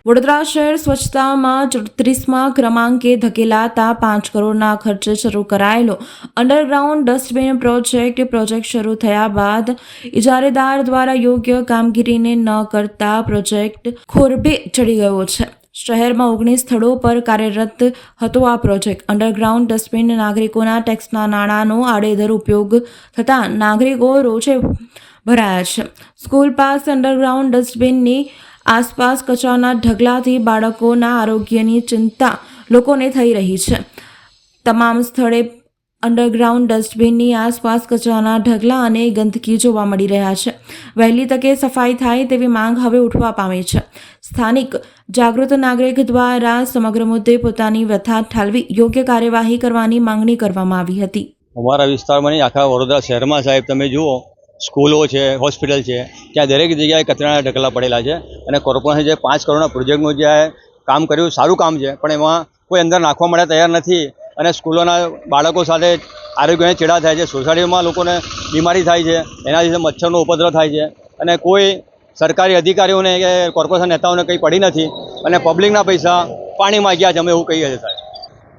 વડોદરા શહેર સ્વચ્છતામાં 34મા ક્રમાંકે ધકેલાતા 5 કરોડના ખર્ચે શરૂ કરાયેલો અંડરગ્રાઉન્ડ ડસ્ટબિન પ્રોજેક્ટ શરૂ થયા બાદ ઇજારેદાર દ્વારા યોગ્ય કામગીરીને ન કરતા પ્રોજેક્ટ ખોરબે ચડી ગયો છે। શહેરમાં 19 સ્થળો પર કાર્યરત હતો આ પ્રોજેક્ટ। અંડરગ્રાઉન્ડ ડસ્ટબિન નાગરિકોના ટેક્સના નાણાંનો આડેધડ ઉપયોગ થતાં નાગરિકો રોષે ભરાયા છે। સ્કૂલ પાસે અંડરગ્રાઉન્ડ ડસ્ટબિનની આસપાસ કચરાના ઢગલાથી બાળકોના આરોગ્યની ચિંતા લોકોને થઈ રહી છે। તમામ સ્થળે અંડરગ્રાઉન્ડ ડસ્ટબિનની આસપાસ કચરાના ઢગલા અને ગંદકી જોવા મળી રહ્યા છે। વહેલી તકે સફાઈ થાય તેવી માંગ હવે ઉઠવા પામી છે। સ્થાનિક જાગૃત નાગરિક દ્વારા સમગ્ર મુદ્દે પોતાની વ્યથા ઠાલવી યોગ્ય કાર્યવાહી કરવાની માંગણી કરવામાં આવી હતી। અમારા વિસ્તારમાં નહીં, આખા વડોદરા શહેરમાં સાહેબ તમે જુઓ, સ્કૂલો છે, હોસ્પિટલ છે, ત્યાં દરેક જગ્યાએ કચરાના ઢગલા પડેલા છે અને કોર્પોરેશન જે 5 કરોડના પ્રોજેક્ટનું જે કામ કર્યું સારું કામ છે, પણ એમાં કોઈ અંદર નાખવા માટે તૈયાર નથી અને સ્કૂલોના બાળકો સાથે આરોગ્યને ચેડા થાય છે, સોસાયટીમાં લોકોને બીમારી થાય છે, એના લીધે મચ્છરનો ઉપદ્રવ થાય છે અને કોઈ સરકારી અધિકારીઓને કે કોર્પોરેશન નેતાઓને કંઈ પડી નથી અને પબ્લિકના પૈસા પાણીમાં ગયા છે, અમે એવું કહીએ છીએ સાહેબ।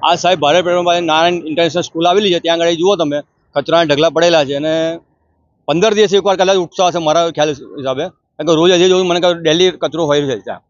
આ સાહેબ ભારત પેટ્રોલ પાસે નારાયણ ઇન્ટરનેશનલ સ્કૂલ આવેલી છે, ત્યાં આગળ જુઓ તમે કચરાના ઢગલા પડેલા છે અને 15 દિવસે એકવાર કદાચ ઉઠતા હશે મારા ખ્યાલ હિસાબે, કારણ કે રોજ હજી જોયું મને ડેલી કચરો હોય છે ત્યાં।